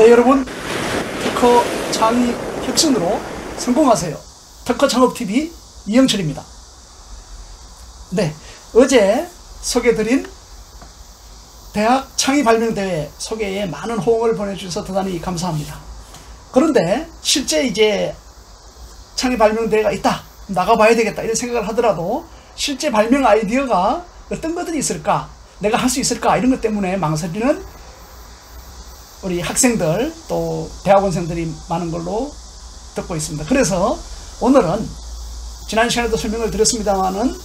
네, 여러분, 특허 창의 혁신으로 성공하세요. 특허 창업TV 이영철입니다. 네, 어제 소개드린 대학 창의 발명대회 소개에 많은 호응을 보내주셔서 대단히 감사합니다. 그런데 실제 이제 창의 발명대회가 있다, 나가봐야 되겠다 이런 생각을 하더라도 실제 발명 아이디어가 어떤 것들이 있을까, 내가 할 수 있을까, 이런 것 때문에 망설이는 우리 학생들 또 대학원생들이 많은 걸로 듣고 있습니다. 그래서 오늘은 지난 시간에도 설명을 드렸습니다만은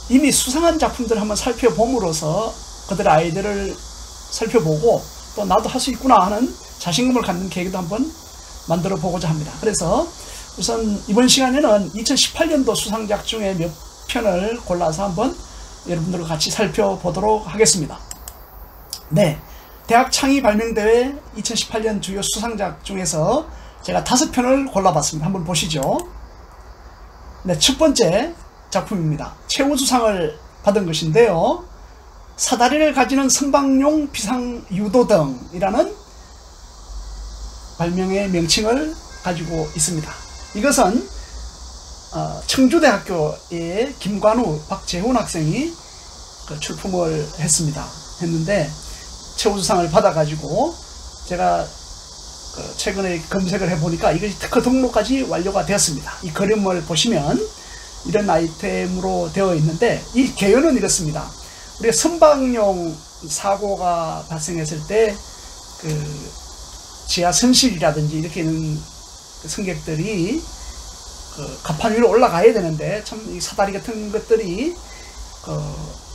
이미 수상한 작품들을 한번 살펴봄으로써 그들의 아이디어를 살펴보고 또 나도 할 수 있구나 하는 자신감을 갖는 계기도 한번 만들어 보고자 합니다. 그래서 우선 이번 시간에는 2018년도 수상작 중에 몇 편을 골라서 한번 여러분들과 같이 살펴보도록 하겠습니다. 네, 대학 창의 발명대회 2018년 주요 수상작 중에서 제가 5편을 골라봤습니다. 한번 보시죠. 네, 첫 번째 작품입니다. 최우수상을 받은 것인데요, 사다리를 가지는 선박용 비상유도등이라는 발명의 명칭을 가지고 있습니다. 이것은 청주대학교의 김관우, 박재훈 학생이 출품을 했는데 최우수상을 받아가지고 제가 최근에 검색을 해보니까 이것이 특허 등록까지 완료가 되었습니다. 이 그림을 보시면 이런 아이템으로 되어 있는데 이 개요는 이렇습니다. 우리가 선박용 사고가 발생했을 때 지하 선실이라든지 이렇게 있는 승객들이 갑판 위로 올라가야 되는데 참 이 사다리 같은 것들이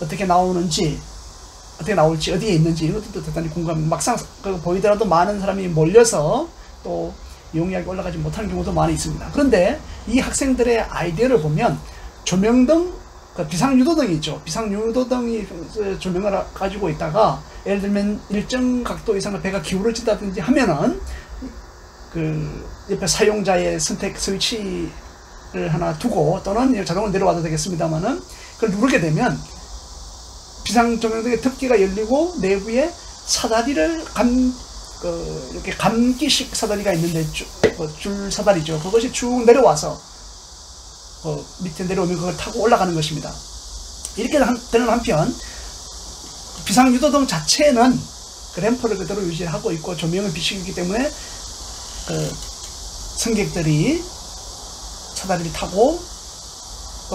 어떻게 나올지 어디에 있는지 이것도 대단히 궁금합니다. 막상 보이더라도 많은 사람이 몰려서 또 용이하게 올라가지 못하는 경우도 많이 있습니다. 그런데 이 학생들의 아이디어를 보면 조명등, 비상유도등이 있죠. 비상유도등이 조명을 가지고 있다가 예를 들면 일정 각도 이상의 배가 기울어진다든지 하면은 옆에 사용자의 선택 스위치를 하나 두고 또는 자동으로 내려와도 되겠습니다만은 그걸 누르게 되면 비상조명등의 덮개가 열리고 내부에 사다리를 이렇게 감기식 사다리가 있는데 줄 사다리죠. 그것이 쭉 내려와서 밑에 내려오면 그걸 타고 올라가는 것입니다. 이렇게 되는 한편 비상유도등 자체는 램프를 그대로 유지하고 있고 조명을 비추기 때문에 승객들이 사다리를 타고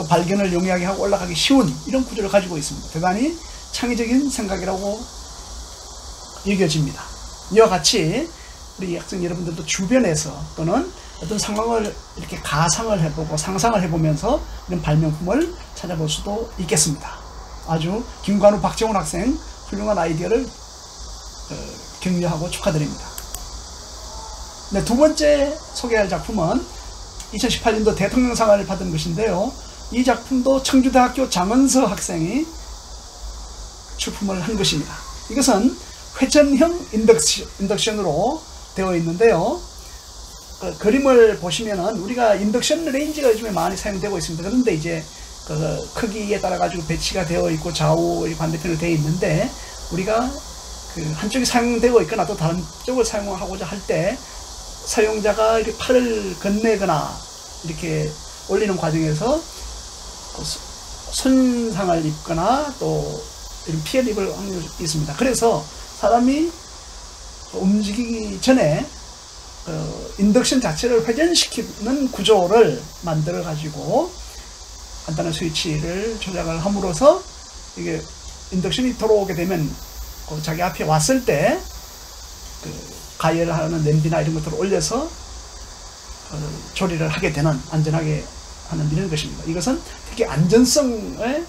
발견을 용이하게 하고 올라가기 쉬운 이런 구조를 가지고 있습니다. 대단히 창의적인 생각이라고 여겨집니다. 이와 같이 우리 학생 여러분들도 주변에서 또는 어떤 상황을 이렇게 가상을 해보고 상상을 해보면서 이런 발명품을 찾아볼 수도 있겠습니다. 아주 김관우, 박재훈 학생 훌륭한 아이디어를 격려하고 축하드립니다. 네, 두 번째 소개할 작품은 2018년도 대통령상을 받은 것인데요, 이 작품도 청주대학교 장은서 학생이 출품을 한 것입니다. 이것은 회전형 인덕션으로 되어 있는데요, 그림을 보시면은 우리가 인덕션 레인지가 요즘에 많이 사용되고 있습니다. 그런데 이제 크기에 따라 가지고 배치가 되어 있고 좌우 반대편으로 되어 있는데 우리가 한쪽이 사용되고 있거나 또 다른 쪽을 사용하고자 할 때 사용자가 이렇게 팔을 건네거나 이렇게 올리는 과정에서 손상을 입거나 또 이런 피해를 입을 확률이 있습니다. 그래서 사람이 움직이기 전에 인덕션 자체를 회전시키는 구조를 만들어 가지고 간단한 스위치를 조작을 함으로써 이게 인덕션이 들어오게 되면 자기 앞에 왔을 때 가열하는 냄비나 이런 것들을 올려서 조리를 하게 되는, 안전하게 하는 이런 것입니다. 이것은 특히 안전성에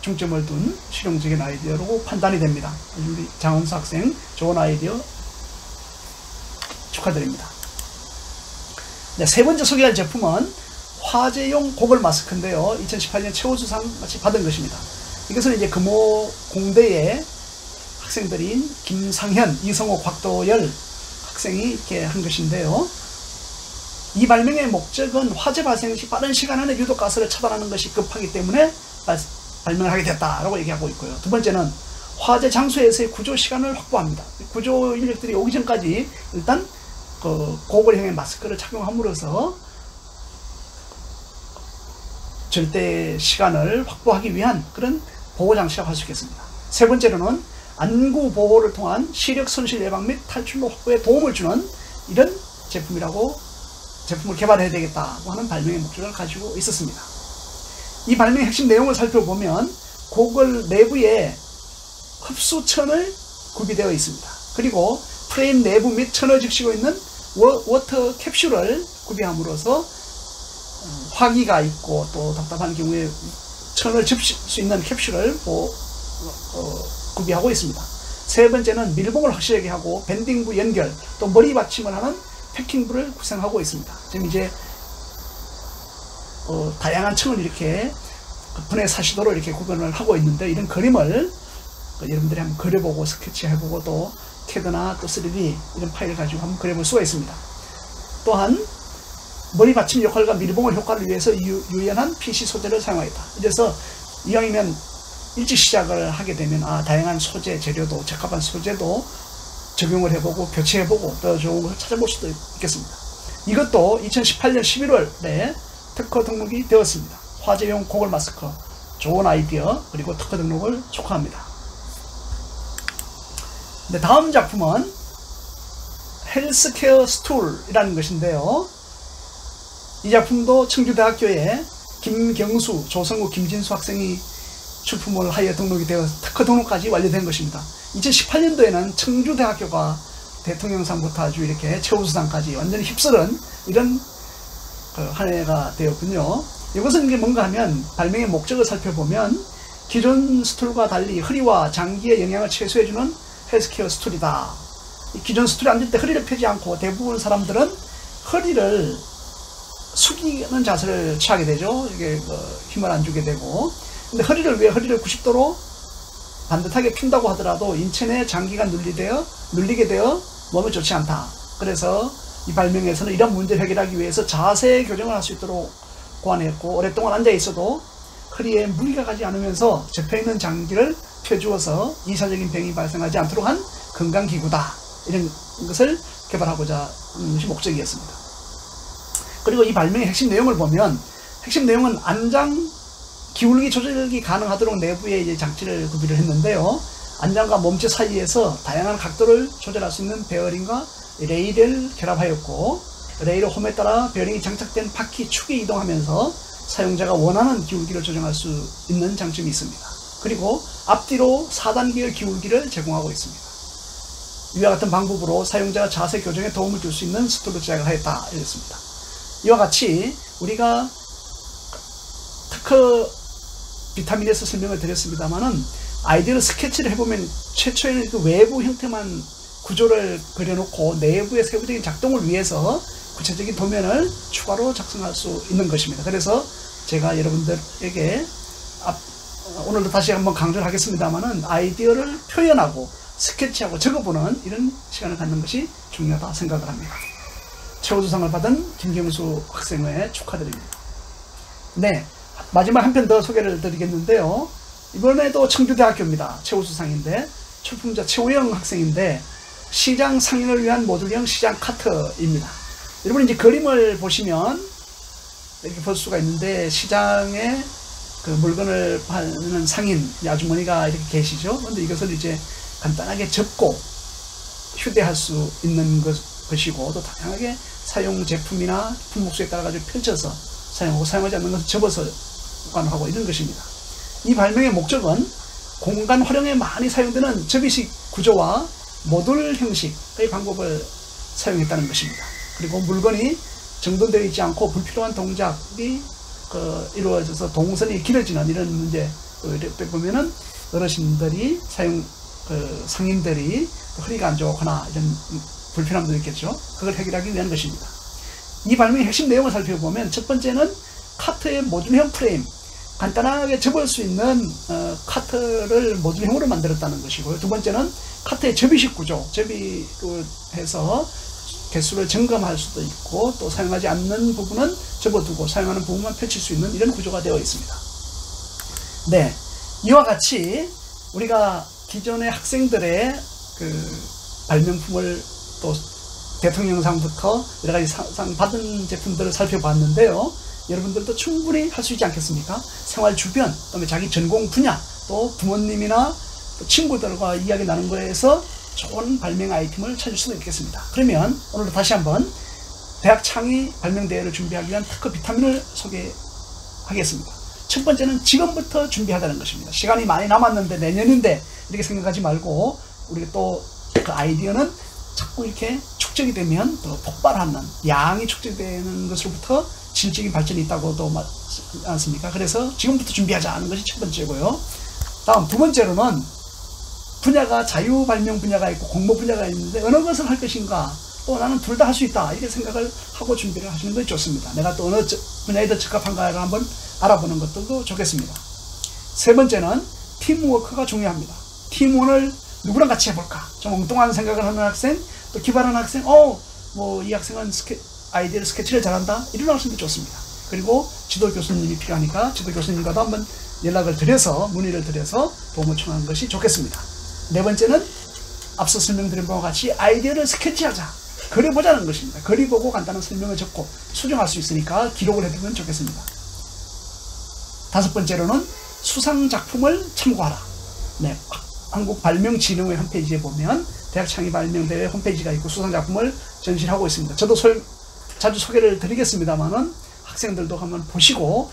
중점을 둔 실용적인 아이디어로 판단이 됩니다. 우리 장은서 학생 좋은 아이디어 축하드립니다. 네, 세 번째 소개할 제품은 화재용 고글 마스크인데요, 2018년 최우수상 같이 받은 것입니다. 이것은 이제 금호 공대의 학생들인 김상현, 이성호, 곽도열 학생이 이렇게 한 것인데요, 이 발명의 목적은 화재 발생 시 빠른 시간 안에 유독가스를 차단하는 것이 급하기 때문에 발명을 하게 됐다라고 얘기하고 있고요. 두 번째는 화재 장소에서의 구조 시간을 확보합니다. 구조 인력들이 오기 전까지 일단 그 고글형의 마스크를 착용함으로써 절대 시간을 확보하기 위한 그런 보호 장치라고 할 수 있겠습니다. 세 번째로는 안구 보호를 통한 시력 손실 예방 및 탈출로 확보에 도움을 주는 이런 제품을 개발해야 되겠다고 하는 발명의 목적을 가지고 있었습니다. 이 발명의 핵심 내용을 살펴보면 고글 내부에 흡수천을 구비되어 있습니다. 그리고 프레임 내부 및 천을 적시고 있는 워터 캡슐을 구비함으로써 화기가 있고 또 답답한 경우에 천을 접실 수 있는 캡슐을 구비하고 있습니다. 세 번째는 밀봉을 확실하게 하고 밴딩부 연결 또 머리 받침을 하는 패킹부를 구성하고 있습니다. 지금 이제 다양한 층을 이렇게 분해 사시도로 이렇게 구분을 하고 있는데 이런 그림을 여러분들이 한번 그려보고 스케치해보고 또 캐드나 또 3D 이런 파일을 가지고 한번 그려볼 수가 있습니다. 또한 머리 받침 역할과 밀봉을 효과를 위해서 유연한 PC 소재를 사용하겠다. 그래서 이왕이면 일찍 시작을 하게 되면 다양한 소재 재료도 적합한 소재도 적용을 해보고 교체해보고 더 좋은 것을 찾아볼 수도 있겠습니다. 이것도 2018년 11월에 특허 등록이 되었습니다. 화재용 고글 마스크 좋은 아이디어 그리고 특허 등록을 축하합니다. 네, 다음 작품은 헬스케어 스툴이라는 것인데요. 이 작품도 청주대학교에 김경수, 조성우, 김진수 학생이 출품을 하여 등록이 되어 특허 등록까지 완료된 것입니다. 2018년도에는 청주대학교가 대통령상부터 아주 이렇게 최우수상까지 완전히 휩쓸은 이런 한 해가 되었군요. 이것은 이게 뭔가 하면 발명의 목적을 살펴보면 기존 스툴과 달리 허리와 장기의 영향을 최소해주는 헬스케어 스툴이다. 기존 스툴에 앉을 때 허리를 펴지 않고 대부분 사람들은 허리를 숙이는 자세를 취하게 되죠. 이게 힘을 안 주게 되고. 근데 허리를 90도로 반듯하게 핀다고 하더라도 인체 내 장기가 눌리게 되어 몸에 좋지 않다. 그래서 이 발명에서는 이런 문제를 해결하기 위해서 자세 교정을 할 수 있도록 고안했고 오랫동안 앉아 있어도 허리에 무리가 가지 않으면서 접혀있는 장기를 펴주어서 이사적인 병이 발생하지 않도록 한 건강기구다. 이런 것을 개발하고자 하는 것이 목적이었습니다. 그리고 이 발명의 핵심 내용을 보면 핵심 내용은 안장 기울기 조절이 가능하도록 내부에 이제 장치를 구비를 했는데요. 안장과 몸체 사이에서 다양한 각도를 조절할 수 있는 베어링과 레일을 결합하였고 레일 홈에 따라 베어링이 장착된 바퀴 축이 이동하면서 사용자가 원하는 기울기를 조정할 수 있는 장점이 있습니다. 그리고 앞뒤로 4단계의 기울기를 제공하고 있습니다. 이와 같은 방법으로 사용자가 자세 교정에 도움을 줄 수 있는 스툴을 제작을 하였다 이랬습니다. 이와 같이 우리가 특허 비타민에서 설명을 드렸습니다만은 아이디어를 스케치를 해보면 최초에는 그 외부 형태만 구조를 그려놓고 내부의 세부적인 작동을 위해서 구체적인 도면을 추가로 작성할 수 있는 것입니다. 그래서 제가 여러분들에게 오늘도 다시 한번 강조를 하겠습니다만은 아이디어를 표현하고 스케치하고 적어보는 이런 시간을 갖는 것이 중요하다 생각을 합니다. 최우수상을 받은 김경수 학생을 축하드립니다. 네, 마지막 한 편 더 소개를 드리겠는데요. 이번에도 청주대학교입니다. 최우수상인데 출품자 최우영 학생인데 시장 상인을 위한 모듈형 시장 카트입니다. 여러분 이제 그림을 보시면 이렇게 볼 수가 있는데 시장에 그 물건을 파는 상인 아주머니가 이렇게 계시죠. 그런데 이것을 이제 간단하게 접고 휴대할 수 있는 것이고 또 다양하게 사용 제품이나 품목수에 따라 가지고 펼쳐서 사용하고 사용하지 않는 것을 접어서 보관하고 이런 것입니다. 이 발명의 목적은 공간 활용에 많이 사용되는 접이식 구조와 모듈 형식의 방법을 사용했다는 것입니다. 그리고 물건이 정돈되어 있지 않고 불필요한 동작이 이루어져서 동선이 길어지는 이런 문제 이렇게 보면은 어르신들이 상인들이 허리가 안 좋거나 이런 불편함도 있겠죠. 그걸 해결하기 위한 것입니다. 이 발명의 핵심 내용을 살펴보면 첫 번째는 카트의 모듈형 프레임 간단하게 접을 수 있는 카트를 모듈형으로 만들었다는 것이고요. 두 번째는 카트의 접이식 구조 접이로 해서 개수를 점검할 수도 있고 또 사용하지 않는 부분은 접어두고 사용하는 부분만 펼칠 수 있는 이런 구조가 되어 있습니다. 네, 이와 같이 우리가 기존의 학생들의 그 발명품을 또 대통령상부터 여러 가지 상 받은 제품들을 살펴봤는데요. 여러분들도 충분히 할 수 있지 않겠습니까? 생활 주변, 그다음에 자기 전공 분야, 또 부모님이나 또 친구들과 이야기 나눈 거에서 좋은 발명 아이템을 찾을 수도 있겠습니다. 그러면 오늘도 다시 한번 대학 창의 발명대회를 준비하기 위한 특허 비타민을 소개하겠습니다. 첫 번째는 지금부터 준비하자는 것입니다. 시간이 많이 남았는데 내년인데 이렇게 생각하지 말고 우리가 또 그 아이디어는 자꾸 이렇게 축적이 되면 또 폭발하는 양이 축적되는 것으로부터 질적인 발전이 있다고도 맞지 않습니까? 그래서 지금부터 준비하자는 것이 첫 번째고요. 다음 두 번째로는 분야가 자유 발명 분야가 있고 공모 분야가 있는데 어느 것을 할 것인가, 또 나는 둘 다 할 수 있다 이렇게 생각을 하고 준비를 하시는 것이 좋습니다. 내가 또 어느 분야에 더 적합한가를 한번 알아보는 것도 좋겠습니다. 세 번째는 팀워크가 중요합니다. 팀원을 누구랑 같이 해볼까? 좀 엉뚱한 생각을 하는 학생, 또 기발한 학생, 뭐 이 학생은 아이디어를 스케치를 잘한다, 이런 학생도 좋습니다. 그리고 지도 교수님이 필요하니까 지도 교수님과도 한번 연락을 드려서 문의를 드려서 도움을 청하는 것이 좋겠습니다. 네 번째는 앞서 설명드린 바와 같이 아이디어를 스케치하자, 그려보자는 것입니다. 그려보고 간단한 설명을 적고 수정할 수 있으니까 기록을 해두면 좋겠습니다. 다섯 번째로는 수상작품을 참고하라. 네, 한국발명진흥회 홈페이지에 보면 대학 창의발명대회 홈페이지가 있고 수상작품을 전시를 하고 있습니다. 저도 자주 소개를 드리겠습니다만은 학생들도 한번 보시고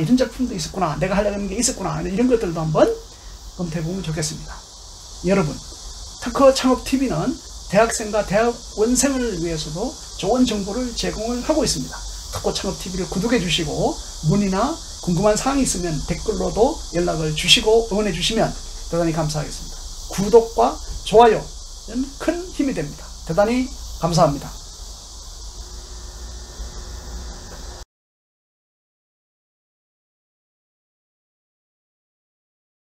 이런 작품도 있었구나, 내가 하려고 하는 게 있었구나, 이런 것들도 한번 검토해보면 좋겠습니다. 여러분, 특허 창업TV는 대학생과 대학원생을 위해서도 좋은 정보를 제공을 하고 있습니다. 특허 창업TV를 구독해 주시고 문의나 궁금한 사항이 있으면 댓글로도 연락을 주시고 응원해 주시면 대단히 감사하겠습니다. 구독과 좋아요는 큰 힘이 됩니다. 대단히 감사합니다.